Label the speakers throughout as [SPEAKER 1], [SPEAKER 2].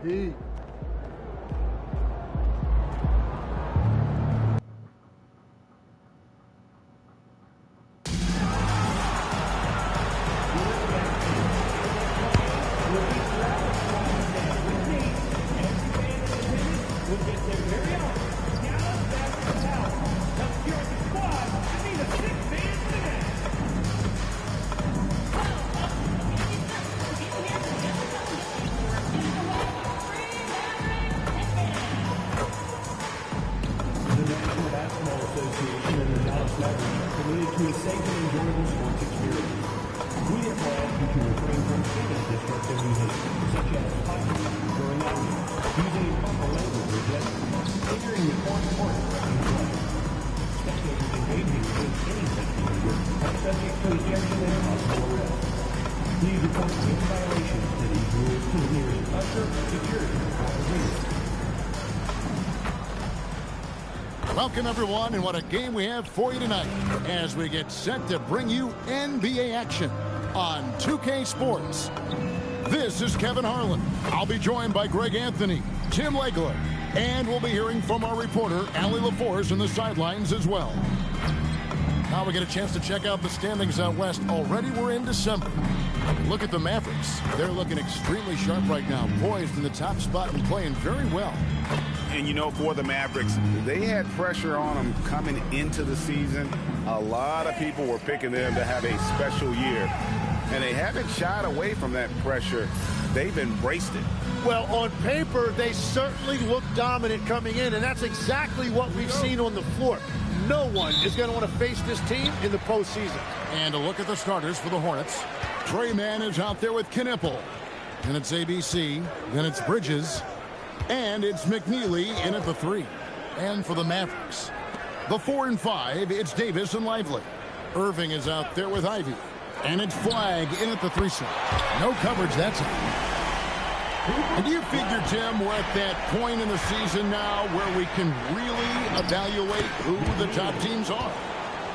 [SPEAKER 1] Heat.
[SPEAKER 2] Welcome, everyone, and what a game we have for you tonight as we get set to bring you NBA action on 2K Sports. This is Kevin Harlan. I'll be joined by Greg Anthony, Tim Legler, and we'll be hearing from our reporter, Allie LaForce, in the sidelines as well. Now we get a chance to check out the standings out west. Already we're in December. Look at the Mavericks. They're looking extremely sharp right now, poised in the top spot and playing very well.
[SPEAKER 3] And, you know, for the Mavericks, they had pressure on them coming into the season. A lot of people were picking them to have a special year. And they haven't shied away from that pressure. They've embraced it.
[SPEAKER 1] Well, on paper, they certainly look dominant coming in, and that's exactly what we've seen on the floor. No one is going to want to face this team in the postseason.
[SPEAKER 2] And a look at the starters for the Hornets. Trey Mann is out there with Knipple. Then it's ABC. Then it's Bridges. And it's McNeely in at the 3. And for the Mavericks, the 4 and 5, it's Davis and Lively. Irving is out there with Ivy. And it's Flagg in at the 3 slot. No coverage, that's it. And do you figure, Tim, we're at that point in the season now where we can really evaluate who the top teams are?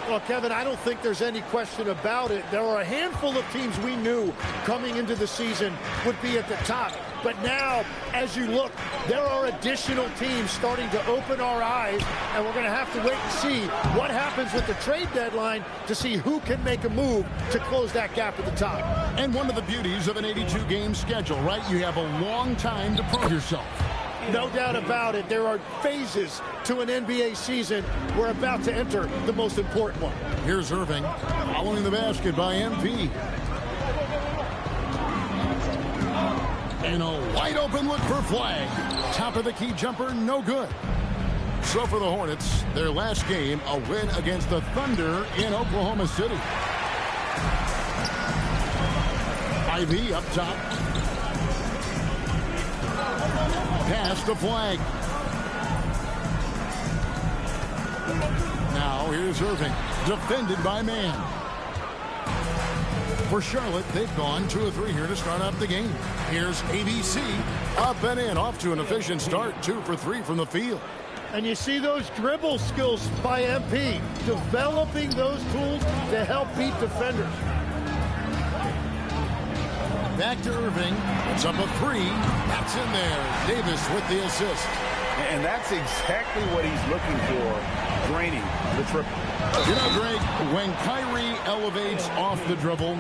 [SPEAKER 1] Well, Kevin, I don't think there's any question about it. There are a handful of teams we knew coming into the season would be at the top. But now, as you look, there are additional teams starting to open our eyes, and we're going to have to wait and see what happens with the trade deadline to see who can make a move to close that gap at the top.
[SPEAKER 2] And one of the beauties of an 82-game schedule, right? You have a long time to prove yourself.
[SPEAKER 1] No doubt about it. There are phases to an NBA season. We're about to enter the most important one.
[SPEAKER 2] Here's Irving, following the basket by MP. And a wide-open look for Flagg. Top of the key jumper, no good. So for the Hornets, their last game, a win against the Thunder in Oklahoma City. Ivy up top. Pass to Flagg. Now here's Irving, defended by Mann. For Charlotte, they've gone 2 of 3 here to start out the game. Here's ABC, up and in, off to an efficient start, 2 for 3 from the field.
[SPEAKER 1] And you see those dribble skills by MP, developing those tools to help beat defenders.
[SPEAKER 2] Back to Irving. It's up a 3. That's in there. Davis with the assist.
[SPEAKER 3] And that's exactly what he's looking for, draining the triple.
[SPEAKER 2] You know, Greg, when Kyrie elevates off the dribble,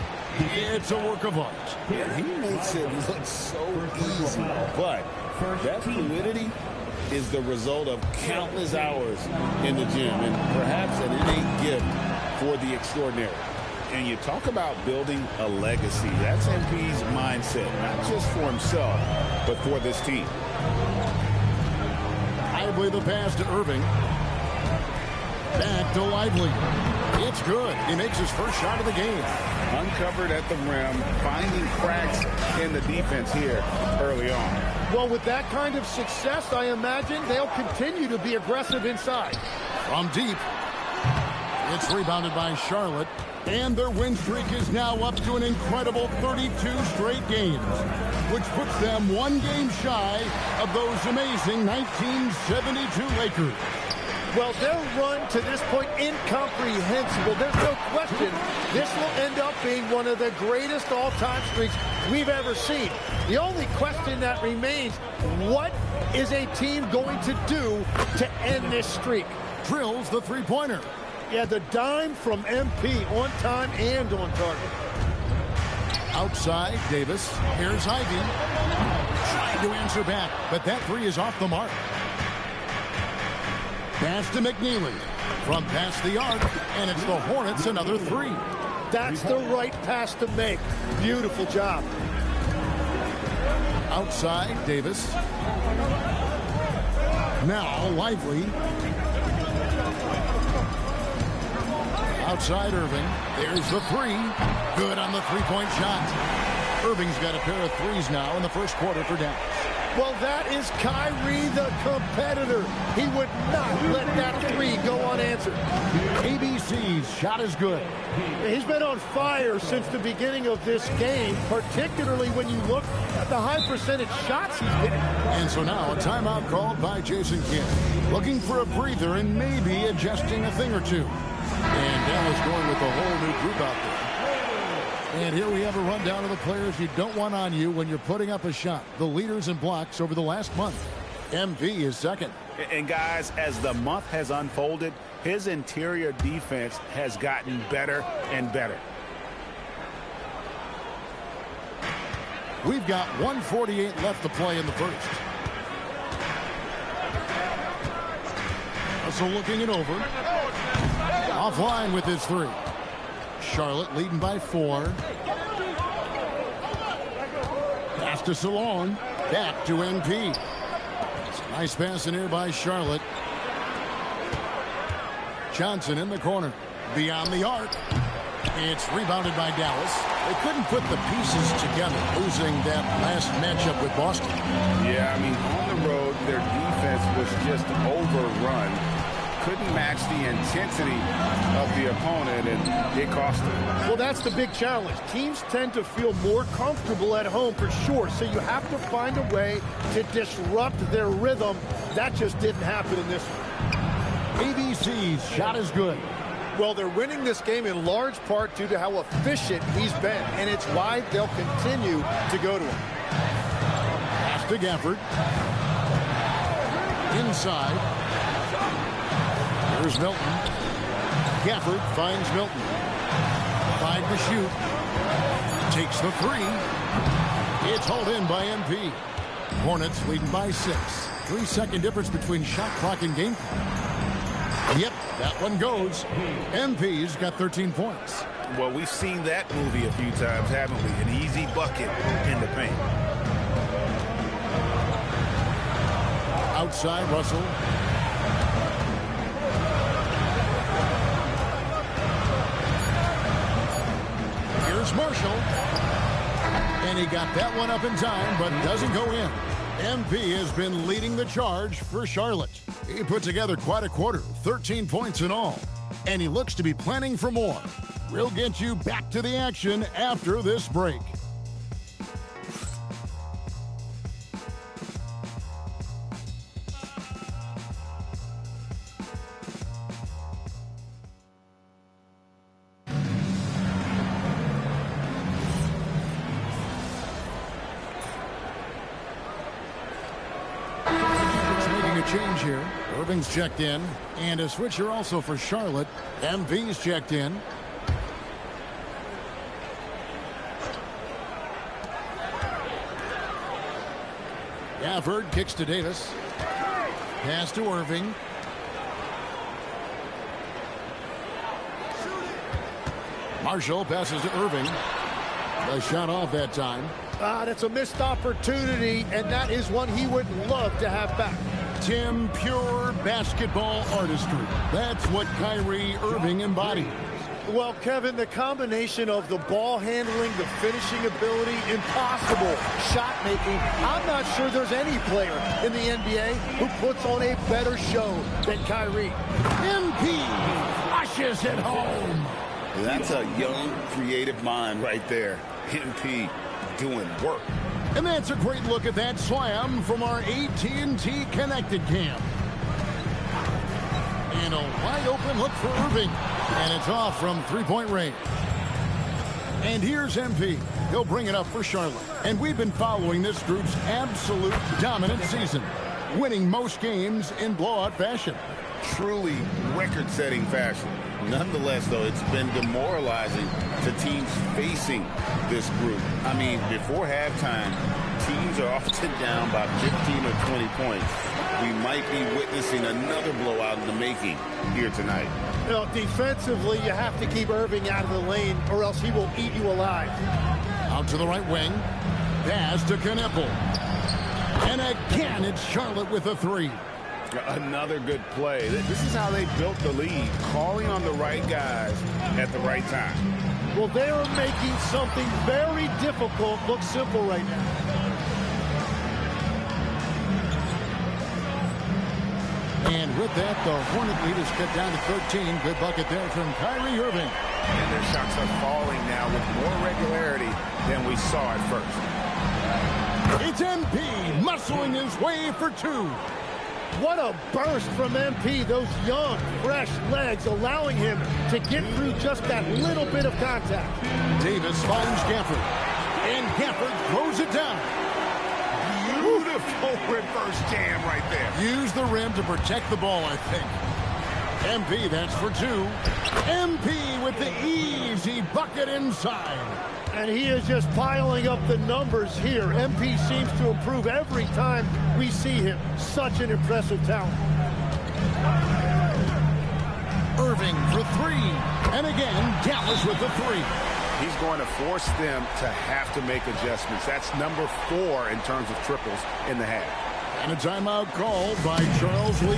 [SPEAKER 2] it's a work of art.
[SPEAKER 3] Yeah, he makes it look so easy. But that fluidity is the result of countless hours in the gym and perhaps an innate gift for the extraordinary. And you talk about building a legacy. That's MP's mindset, not just for himself, but for this team.
[SPEAKER 2] Lively the pass to Irving. Back to Lively. It's good. He makes his first shot of the game.
[SPEAKER 3] Uncovered at the rim, finding cracks in the defense here early on.
[SPEAKER 1] Well, with that kind of success, I imagine they'll continue to be aggressive inside.
[SPEAKER 2] From deep. It's rebounded by Charlotte. And their win streak is now up to an incredible 32 straight games, which puts them 1 game shy of those amazing 1972 Lakers.
[SPEAKER 1] Well, their run to this point, incomprehensible. There's no question this will end up being one of the greatest all-time streaks we've ever seen. The only question that remains, what is a team going to do to end this streak?
[SPEAKER 2] Drills the three-pointer.
[SPEAKER 1] Yeah, the dime from MP, on time and on target.
[SPEAKER 2] Outside, Davis. Here's Ivy. Trying to answer back, but that three is off the mark. Pass to McNeely. From past the arc, and it's the Hornets another three.
[SPEAKER 1] That's the right pass to make. Beautiful job.
[SPEAKER 2] Outside, Davis. Now, Lively. Outside Irving. There's the three. Good on the three-point shot. Irving's got a pair of threes now in the first quarter for Dallas.
[SPEAKER 1] Well, that is Kyrie, the competitor. He would not let that three go unanswered.
[SPEAKER 2] ABC's shot is good.
[SPEAKER 1] He's been on fire since the beginning of this game, particularly when you look at the high percentage shots he's hitting.
[SPEAKER 2] And so now a timeout called by Jason Kidd. Looking for a breather and maybe adjusting a thing or two. And Dallas going with a whole new group out there. And here we have a rundown of the players you don't want on you when you're putting up a shot. The leaders in blocks over the last month. MP is second.
[SPEAKER 3] And guys, as the month has unfolded, his interior defense has gotten better and better.
[SPEAKER 2] We've got 1:48 left to play in the first. Russell looking it over. Offline with his three. Charlotte leading by 4. Pass to Salon. Back to MP. It's a nice pass in here by Charlotte. Johnson in the corner. Beyond the arc. It's rebounded by Dallas. They couldn't put the pieces together, losing that last matchup with Boston.
[SPEAKER 3] Yeah, I mean, on the road, their defense was just overrun. Couldn't match the intensity of the opponent, and it cost them.
[SPEAKER 1] Well, that's the big challenge. Teams tend to feel more comfortable at home for sure, so you have to find a way to disrupt their rhythm. That just didn't happen in this one.
[SPEAKER 2] ABC's shot is good.
[SPEAKER 1] Well, they're winning this game in large part due to how efficient he's been, and it's why they'll continue to go to him.
[SPEAKER 2] Pass to Gafford. Inside. Here's Milton. Gafford finds Milton. 5 to shoot. Takes the three. It's hauled in by MP. Hornets leading by 6. 3-second difference between shot clock and game clock. Yep, that one goes. MP's got 13 points.
[SPEAKER 3] Well, we've seen that movie a few times, haven't we? An easy bucket in the paint.
[SPEAKER 2] Outside, Russell. Here's Marshall. And he got that one up in time, but doesn't go in. MP has been leading the charge for Charlotte. He put together quite a quarter, 13 points in all. And he looks to be planning for more. We'll get you back to the action after this break. Change here. Irving's checked in, and a switcher also for Charlotte. MV's checked in. Gafford kicks to Davis. Pass to Irving. Marshall passes to Irving. A shot off that time.
[SPEAKER 1] That's a missed opportunity, and that is one he would love to have back.
[SPEAKER 2] Tim, pure basketball artistry. That's what Kyrie Irving embodies.
[SPEAKER 1] Well, Kevin, the combination of the ball handling, the finishing ability, impossible shot making. I'm not sure there's any player in the NBA who puts on a better show than Kyrie.
[SPEAKER 2] MP flushes it home.
[SPEAKER 3] That's a young, creative mind right there. MP doing work.
[SPEAKER 2] And that's a great look at that slam from our AT&T Connected Cam. And a wide open look for Irving. And it's off from three-point range. And here's MP. He'll bring it up for Charlotte. And we've been following this group's absolute dominant season, winning most games in blowout fashion.
[SPEAKER 3] Truly record-setting fashion. Nonetheless, though, it's been demoralizing to teams facing this group. I mean, before halftime, teams are often down by 15 or 20 points. We might be witnessing another blowout in the making here tonight.
[SPEAKER 1] You know, defensively, you have to keep Irving out of the lane or else he will eat you alive.
[SPEAKER 2] Out to the right wing. Pass to Knippel. And again, it's Charlotte with a three.
[SPEAKER 3] Another good play. This is how they built the lead, calling on the right guys at the right time.
[SPEAKER 1] Well, they are making something very difficult look simple right now.
[SPEAKER 2] And with that, the Hornet lead is cut down to 13. Good bucket there from Kyrie Irving.
[SPEAKER 4] And their shots are falling now with more regularity than we saw at first.
[SPEAKER 2] It's MP muscling his way for two.
[SPEAKER 1] What a burst from MP. Those young, fresh legs allowing him to get through just that little bit of contact.
[SPEAKER 2] Davis finds Gafford. And Gafford throws it down.
[SPEAKER 4] Beautiful reverse jam right there.
[SPEAKER 2] Use the rim to protect the ball, I think. MP, that's for two. MP with the easy bucket inside.
[SPEAKER 1] And he is just piling up the numbers here. MP seems to improve every time we see him. Such an impressive talent.
[SPEAKER 2] Irving for three. And again, Dallas with the three.
[SPEAKER 4] He's going to force them to have to make adjustments. That's number 4 in terms of triples in the half.
[SPEAKER 2] And a timeout called by Charles Lee.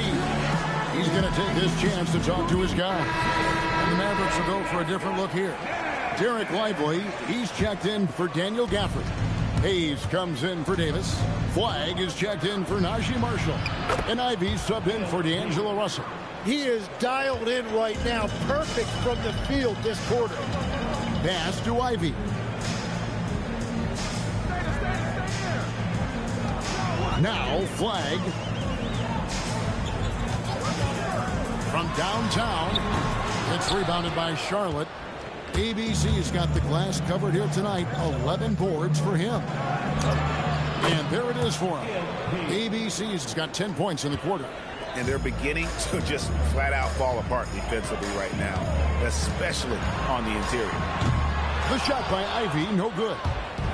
[SPEAKER 2] He's going to take this chance to talk to his guy. And the Mavericks will go for a different look here. Derek Lively, he's checked in for Daniel Gafford. Hayes comes in for Davis. Flagg is checked in for Najee Marshall. And Ivy subbed in for D'Angelo Russell.
[SPEAKER 1] He is dialed in right now. Perfect from the field this quarter.
[SPEAKER 2] Pass to Ivy. Now Flagg. From downtown. It's rebounded by Charlotte. ABC's got the glass covered here tonight. 11 boards for him. And there it is for him. ABC's got 10 points in the quarter.
[SPEAKER 4] And they're beginning to just flat out fall apart defensively right now, especially on the interior.
[SPEAKER 2] The shot by Ivy, no good.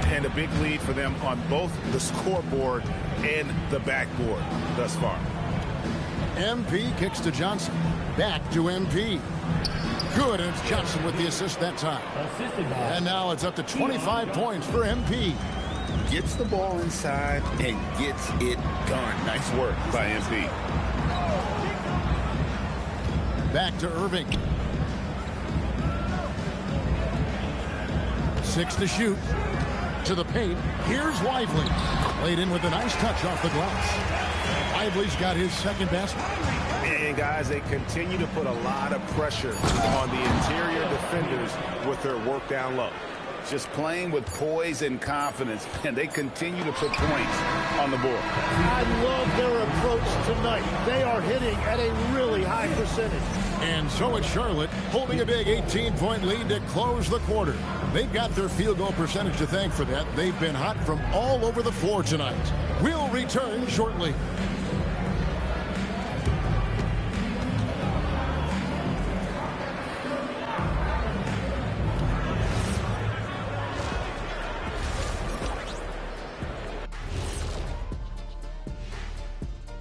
[SPEAKER 4] And a big lead for them on both the scoreboard and the backboard thus far.
[SPEAKER 2] MP kicks to Johnson. Back to MP. Good, and it's Johnson with the assist that time. And now it's up to 25 points for MP.
[SPEAKER 3] Gets the ball inside and gets it done. Nice work by MP.
[SPEAKER 2] Back to Irving. 6 to shoot. To the paint. Here's Lively. Laid in with a nice touch off the glass. Lively's got his second basket.
[SPEAKER 4] And guys, they continue to put a lot of pressure on the interior defenders with their work down low.
[SPEAKER 3] Just playing with poise and confidence, and they continue to put points on the board.
[SPEAKER 1] I love their approach tonight. They are hitting at a really high percentage.
[SPEAKER 2] And so it's Charlotte holding a big 18-point lead to close the quarter. They've got their field goal percentage to thank for that. They've been hot from all over the floor tonight. We'll return shortly.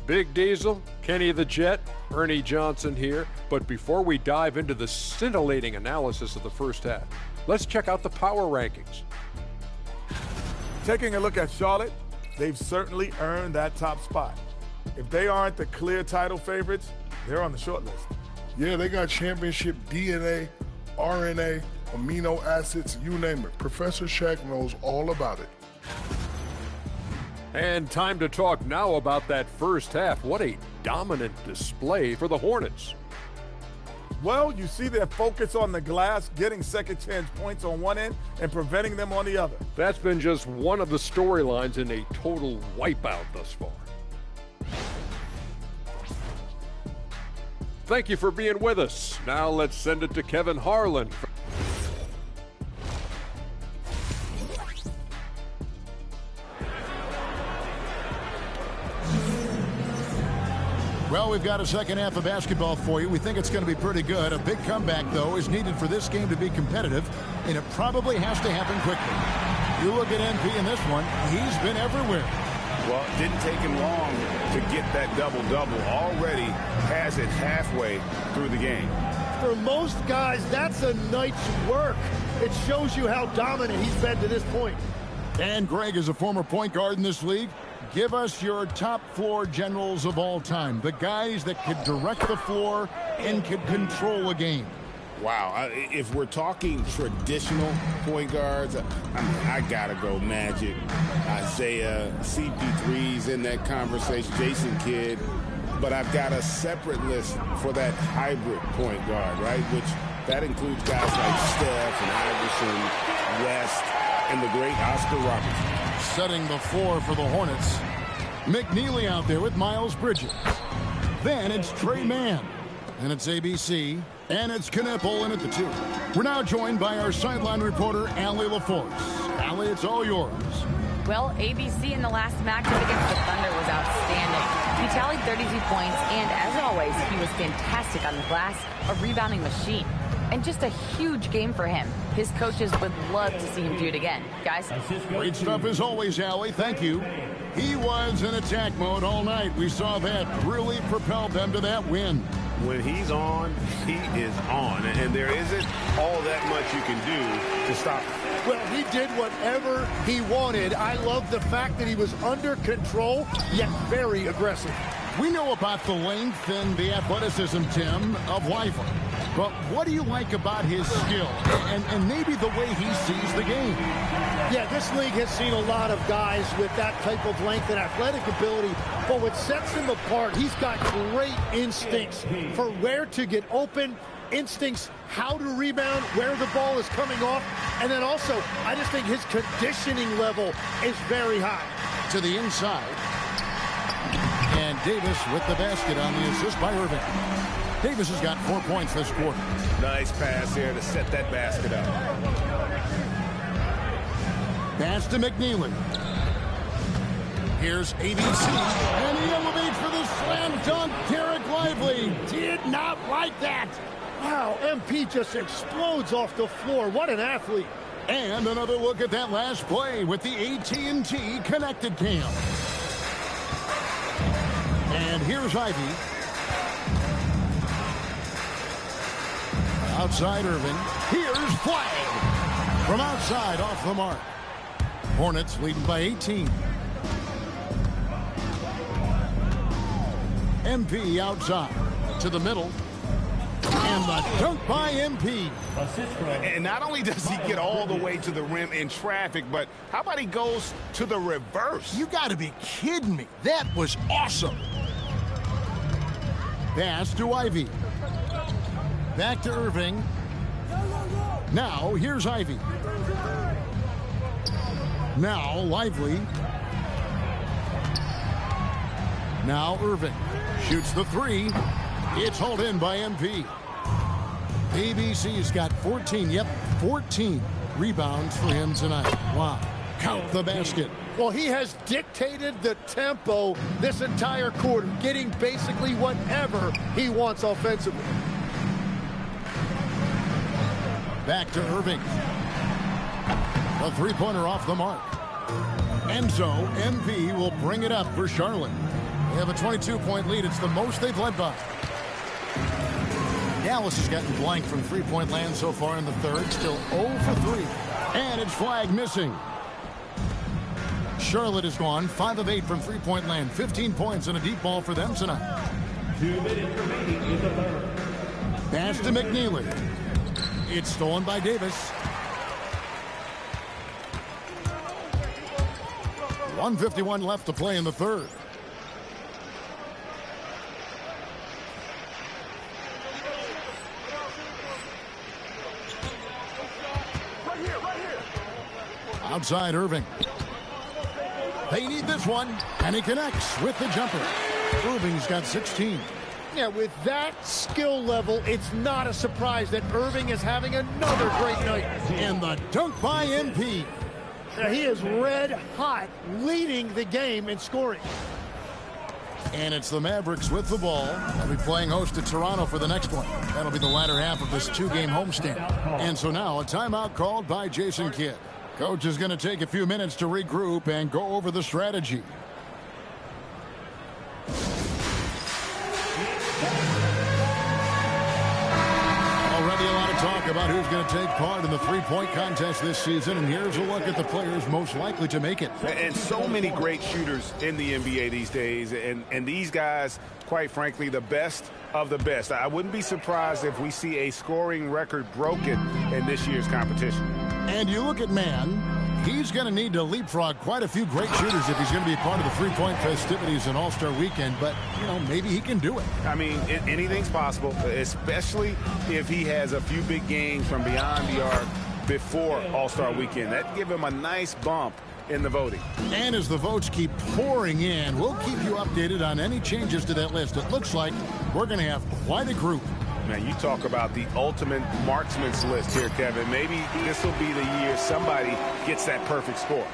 [SPEAKER 5] Big Diesel, Kenny the Jet, Ernie Johnson here. But before we dive into the scintillating analysis of the first half, let's check out the power rankings.
[SPEAKER 6] Taking a look at Charlotte, they've certainly earned that top spot. If they aren't the clear title favorites, they're on the short list.
[SPEAKER 7] Yeah, they got championship DNA, RNA, amino acids, you name it. Professor Shaq knows all about it.
[SPEAKER 5] And time to talk now about that first half. What a dominant display for the Hornets.
[SPEAKER 6] Well, you see their focus on the glass, getting second chance points on one end and preventing them on the other.
[SPEAKER 5] That's been just one of the storylines in a total wipeout thus far. Thank you for being with us. Now let's send it to Kevin Harlan.
[SPEAKER 2] Well, we've got a second half of basketball for you. We think it's going to be pretty good. A big comeback, though, is needed for this game to be competitive, and it probably has to happen quickly. You look at MP in this one, he's been everywhere.
[SPEAKER 4] Well, it didn't take him long to get that double-double. Already has it halfway through the game.
[SPEAKER 1] For most guys, that's a night's work. It shows you how dominant he's been to this point.
[SPEAKER 2] And Greg is a former point guard in this league. Give us your top floor generals of all time, the guys that could direct the floor and could control a game.
[SPEAKER 3] Wow, if we're talking traditional point guards, I gotta go Magic, Isaiah, CP3's in that conversation, Jason Kidd. But I've got a separate list for that hybrid point guard, right? Which that includes guys like Steph and Iverson, West, and the great Oscar Robertson.
[SPEAKER 2] Setting the floor for the Hornets. McNeely out there with Miles Bridges. Then it's Trey Mann. And it's ABC. And it's Knipple in at the 2. We're now joined by our sideline reporter, Allie LaForce. Allie, it's all yours.
[SPEAKER 8] Well, ABC in the last matchup against the Thunder was outstanding. He tallied 32 points, and as always, he was fantastic on the glass, a rebounding machine. And just a huge game for him. His coaches would love to see him do it again. Guys?
[SPEAKER 2] Great stuff as always, Allie. Thank you. He was in attack mode all night. We saw that really propelled them to that win.
[SPEAKER 4] When he's on, he is on. And there isn't all that much you can do to stop him.
[SPEAKER 1] Well, he did whatever he wanted. I love the fact that he was under control, yet very aggressive.
[SPEAKER 2] We know about the length and the athleticism, Tim, of Lively. But what do you like about his skill and maybe the way he sees the game?
[SPEAKER 1] Yeah, this league has seen a lot of guys with that type of length and athletic ability, but what sets him apart, he's got great instincts for where to get open, instincts how to rebound, where the ball is coming off, and then also, I just think his conditioning level is very high.
[SPEAKER 2] To the inside. And Davis with the basket on the assist by Irving. Davis has got 4 points this quarter.
[SPEAKER 4] Nice pass here to set that basket up.
[SPEAKER 2] Pass to McNeely. Here's ABC. And he elevates for the slam dunk. Derek Lively did not like that.
[SPEAKER 1] Wow, MP just explodes off the floor. What an athlete.
[SPEAKER 2] And another look at that last play with the AT&T connected cam. And here's Ivy. Outside Irving. Here's Flag. From outside off the mark. Hornets leading by 18. MP outside to the middle. And the dunk by MP.
[SPEAKER 4] And not only does he get all the way to the rim in traffic, but how about he goes to the reverse?
[SPEAKER 2] You got to be kidding me. That was awesome. Pass to Ivy. Back to Irving. Now, here's Ivy. Now, Lively. Now, Irving. Shoots the 3. It's hauled in by MP. ABC's got 14, 14 rebounds for him tonight. Wow. Count the basket.
[SPEAKER 1] Well, he has dictated the tempo this entire quarter, getting basically whatever he wants offensively.
[SPEAKER 2] Back to Irving. A three-pointer off the mark. And so, MP will bring it up for Charlotte. They have a 22-point lead. It's the most they've led by. Dallas has gotten blank from three-point land so far in the third. Still 0 for 3. And it's Flag missing. Charlotte is gone 5 of 8 from three-point land. 15 points and a deep ball for them tonight.
[SPEAKER 9] 2 minutes remaining in the third.
[SPEAKER 2] Pass to McNeely. It's stolen by Davis. 1:51 left to play in the third. Outside Irving. They need this one, and he connects with the jumper. Irving's got 16.
[SPEAKER 1] Yeah, with that skill level, it's not a surprise that Irving is having another great night.
[SPEAKER 2] And the dunk by MP.
[SPEAKER 1] Now, he is red hot, leading the game in scoring.
[SPEAKER 2] And it's the Mavericks with the ball. They'll be playing host to Toronto for the next one. That'll be the latter half of this two-game homestand. And so now a timeout called by Jason Kidd. Coach is going to take a few minutes to regroup and go over the strategy. Already a lot of talk about who's going to take part in the three-point contest this season, and here's a look at the players most likely to make it.
[SPEAKER 4] And so many great shooters in the NBA these days, and these guys, quite frankly, the best of the best. I wouldn't be surprised if we see a scoring record broken in this year's competition.
[SPEAKER 2] And you look at Man, he's going to need to leapfrog quite a few great shooters if he's going to be a part of the three-point festivities in All-Star Weekend, but, you know, maybe he can do it.
[SPEAKER 4] I mean, anything's possible, especially if he has a few big games from beyond the arc before All-Star Weekend. That'd give him a nice bump in the voting.
[SPEAKER 2] And as the votes keep pouring in, we'll keep you updated on any changes to that list. It looks like we're going to have quite a group.
[SPEAKER 4] Man, you talk about the ultimate marksman's list here, Kevin. Maybe this will be the year somebody gets that perfect score.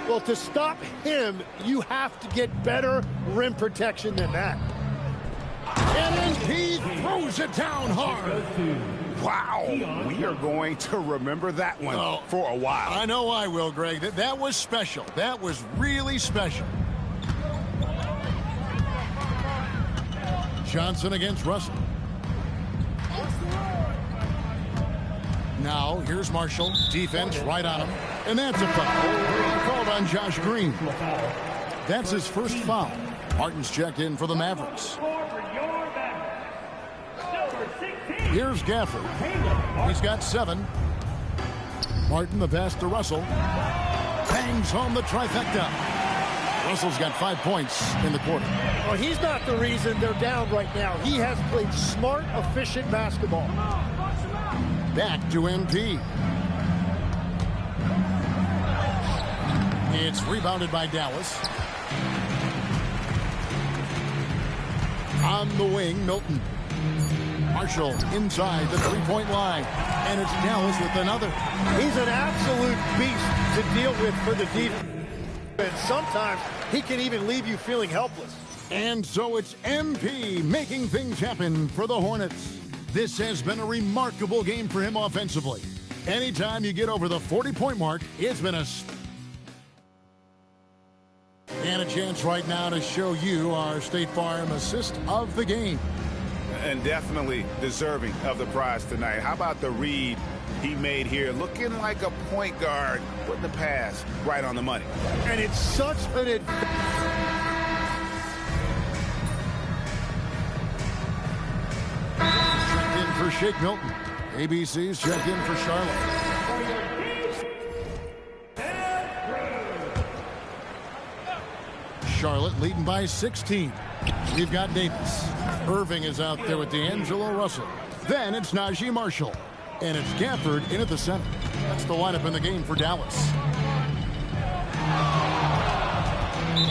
[SPEAKER 1] Well, to stop him, you have to get better rim protection than that.
[SPEAKER 2] And he throws it down hard.
[SPEAKER 4] Wow, we are going to remember that one for a while.
[SPEAKER 2] I know I will, Greg. That was special. That was really special. Johnson against Russell. Now, here's Marshall. Defense right on him. And that's a foul. Called on Josh Green. That's his first foul. Martin's checked in for the Mavericks. Here's Gafford. He's got 7. Martin, the pass to Russell. Bangs home the trifecta. Russell's got 5 points in the quarter.
[SPEAKER 1] Well, he's not the reason they're down right now. He has played smart, efficient basketball.
[SPEAKER 2] Back to MP. It's rebounded by Dallas. On the wing, Milton. Marshall inside the three-point line. And it's Dallas with another.
[SPEAKER 1] He's an absolute beast to deal with for the defense. And sometimes he can even leave you feeling helpless.
[SPEAKER 2] And so it's MP making things happen for the Hornets. This has been a remarkable game for him offensively. Anytime you get over the 40-point mark, it's been a... And a chance right now to show you our State Farm assist of the game.
[SPEAKER 4] And definitely deserving of the prize tonight. How about the read he made here? Looking like a point guard, putting the pass right on the money.
[SPEAKER 1] And it's such an
[SPEAKER 2] Checked in for Shake Milton. ABC's checked in for Charlotte. Charlotte leading by 16. We've got Davis. Irving is out there with D'Angelo Russell. Then it's Najee Marshall. And it's Gafford in at the center. That's the lineup in the game for Dallas.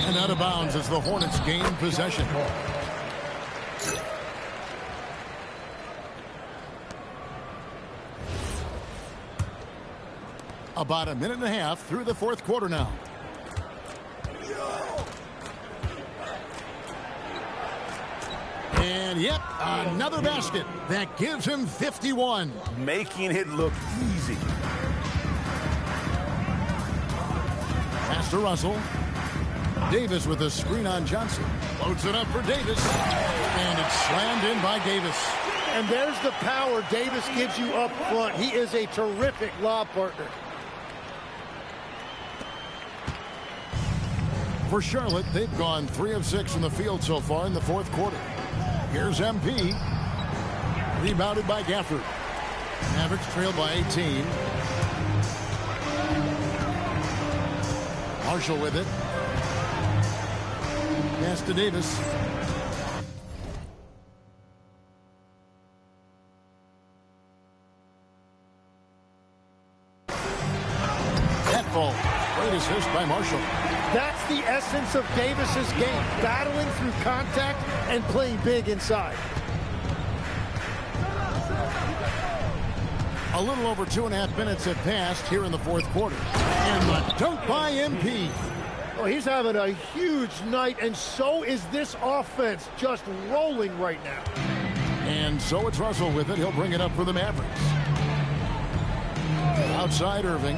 [SPEAKER 2] And out of bounds as the Hornets gain possession. About a minute and a half through the fourth quarter now. And yep, another basket. That gives him 51.
[SPEAKER 4] Making it look easy.
[SPEAKER 2] Pass to Russell. Davis with a screen on Johnson. Loads it up for Davis. And it's slammed in by Davis.
[SPEAKER 1] And there's the power Davis gives you up front. He is a terrific lob partner.
[SPEAKER 2] For Charlotte, they've gone 3 of 6 from the field so far in the fourth quarter. Here's MP. Rebounded by Gafford. Mavericks trail by 18. Marshall with it. Pass to Davis. That ball. Great assist by Marshall.
[SPEAKER 1] That's the essence of Davis's game, battling through contact and playing big inside.
[SPEAKER 2] A little over 2.5 minutes have passed here in the fourth quarter. And the dunk by MP.
[SPEAKER 1] Well, he's having a huge night, and so is this offense, just rolling right now.
[SPEAKER 2] And so it's Russell with it. He'll bring it up for the Mavericks. Outside Irving.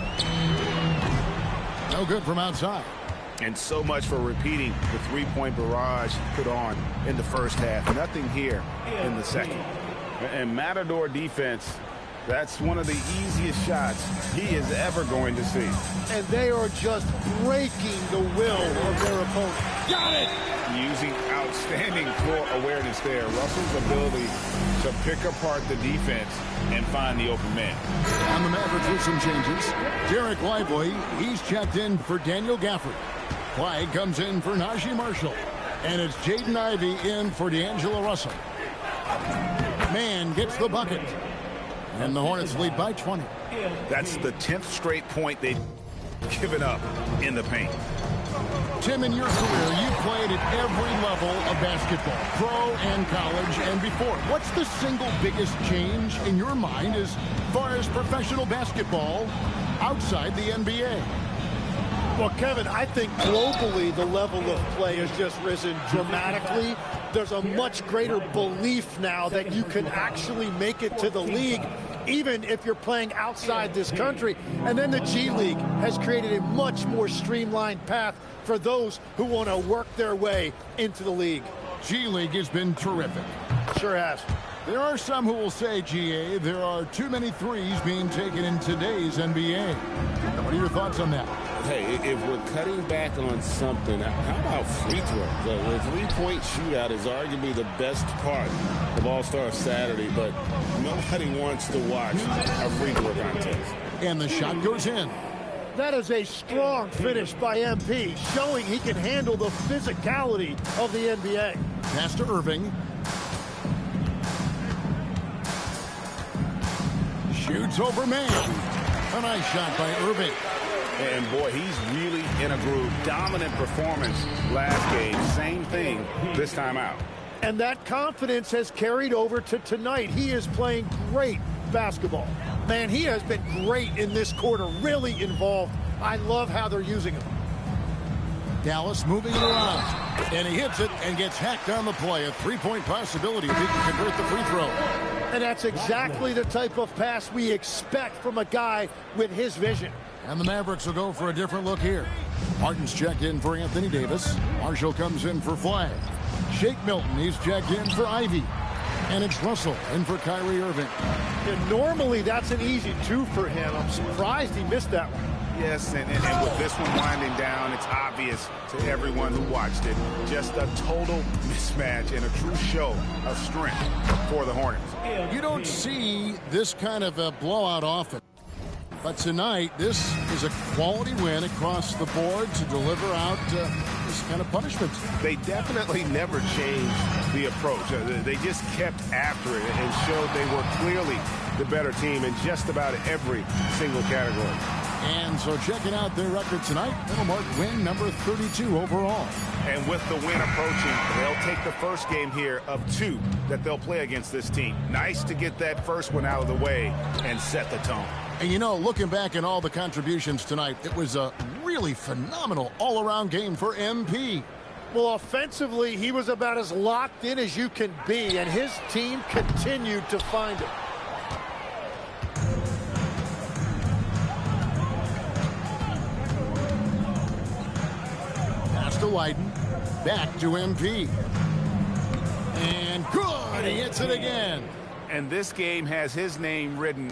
[SPEAKER 2] No good from outside.
[SPEAKER 4] And so much for repeating the three-point barrage put on in the first half. Nothing here in the second. And Matador defense, that's one of the easiest shots he is ever going to see.
[SPEAKER 1] And they are just breaking the will of their opponent. Got it!
[SPEAKER 4] Using outstanding floor awareness there. Russell's ability to pick apart the defense and find the open man.
[SPEAKER 2] On the Mavericks with some changes. Derek Lively, he's checked in for Daniel Gafford. Clyde comes in for Najee Marshall. And it's Jaden Ivey in for D'Angelo Russell. Man gets the bucket. And the Hornets lead by 20.
[SPEAKER 4] That's the 10th straight point they've given up in the paint.
[SPEAKER 2] Tim, in your career, you played at every level of basketball, pro and college and before. What's the single biggest change in your mind as far as professional basketball outside the NBA?
[SPEAKER 1] Well, Kevin, I think globally the level of play has just risen dramatically. There's a much greater belief now that you can actually make it to the league, even if you're playing outside this country. And then the G League has created a much more streamlined path for those who want to work their way into the league.
[SPEAKER 2] G League has been terrific.
[SPEAKER 1] Sure has.
[SPEAKER 2] There are some who will say, GA, there are too many threes being taken in today's NBA. What are your thoughts on that?
[SPEAKER 3] Hey, if we're cutting back on something, how about free throw? The three-point shootout is arguably the best part of All-Star Saturday, but nobody wants to watch a free throw contest.
[SPEAKER 2] And the shot goes in.
[SPEAKER 1] That is a strong finish by MP, showing he can handle the physicality of the NBA.
[SPEAKER 2] Pass to Irving. Shoots over man. A nice shot by Irving.
[SPEAKER 4] And boy, he's really in a groove. Dominant performance last game. Same thing this time out.
[SPEAKER 1] And that confidence has carried over to tonight. He is playing great basketball. Man, he has been great in this quarter, really involved. I love how they're using him.
[SPEAKER 2] Dallas moving it around. And he hits it and gets hacked on the play. A three-point possibility if he can convert the free throw.
[SPEAKER 1] And that's exactly the type of pass we expect from a guy with his vision.
[SPEAKER 2] And the Mavericks will go for a different look here. Martin's checked in for Anthony Davis. Marshall comes in for Flagg. Shake Milton, he's checked in for Ivy. And it's Russell in for Kyrie Irving.
[SPEAKER 1] And normally that's an easy two for him. I'm surprised he missed that one.
[SPEAKER 4] Yes, and with this one winding down, it's obvious to everyone who watched it. Just a total mismatch and a true show of strength for the Hornets.
[SPEAKER 2] You don't see this kind of a blowout often. But tonight, this is a quality win across the board to deliver out this kind of punishment.
[SPEAKER 4] They definitely never changed the approach. They just kept after it and showed they were clearly the better team in just about every single category.
[SPEAKER 2] And so checking out their record tonight, it'll mark win number 32 overall.
[SPEAKER 4] And with the win approaching, they'll take the first game here of 2 that they'll play against this team. Nice to get that first one out of the way and set the tone.
[SPEAKER 2] And you know, looking back at all the contributions tonight, it was a really phenomenal all-around game for MP.
[SPEAKER 1] Well, offensively, he was about as locked in as you can be, and his team continued to find it.
[SPEAKER 2] Pass to Wyden. Back to MP. And good! He hits it again.
[SPEAKER 4] And this game has his name written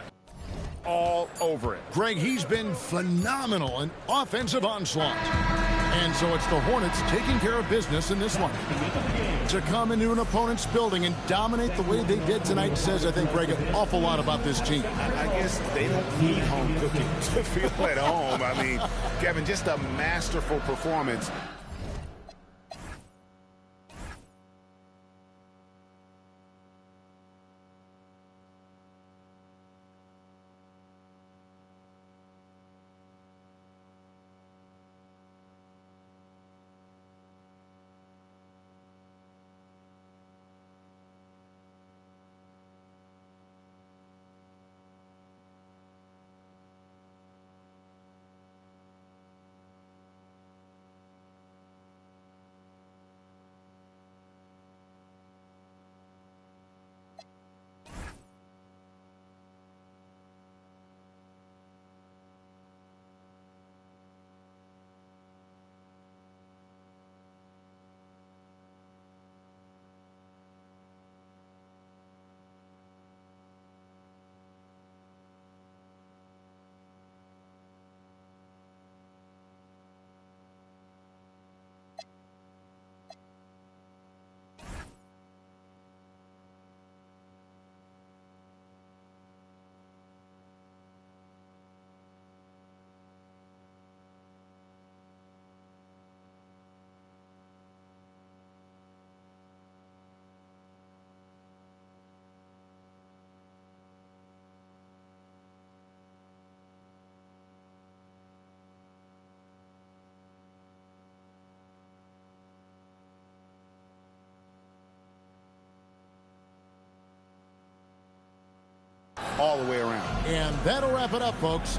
[SPEAKER 4] all over it.
[SPEAKER 2] Greg, he's been phenomenal in offensive onslaught. And so it's the Hornets taking care of business in this one. To come into an opponent's building and dominate the way they did tonight says, I think, Greg, an awful lot about this team.
[SPEAKER 4] I guess they don't need home cooking to feel at home. I mean, Kevin, just a masterful performance.
[SPEAKER 3] all the way around.
[SPEAKER 2] And that'll wrap it up, folks.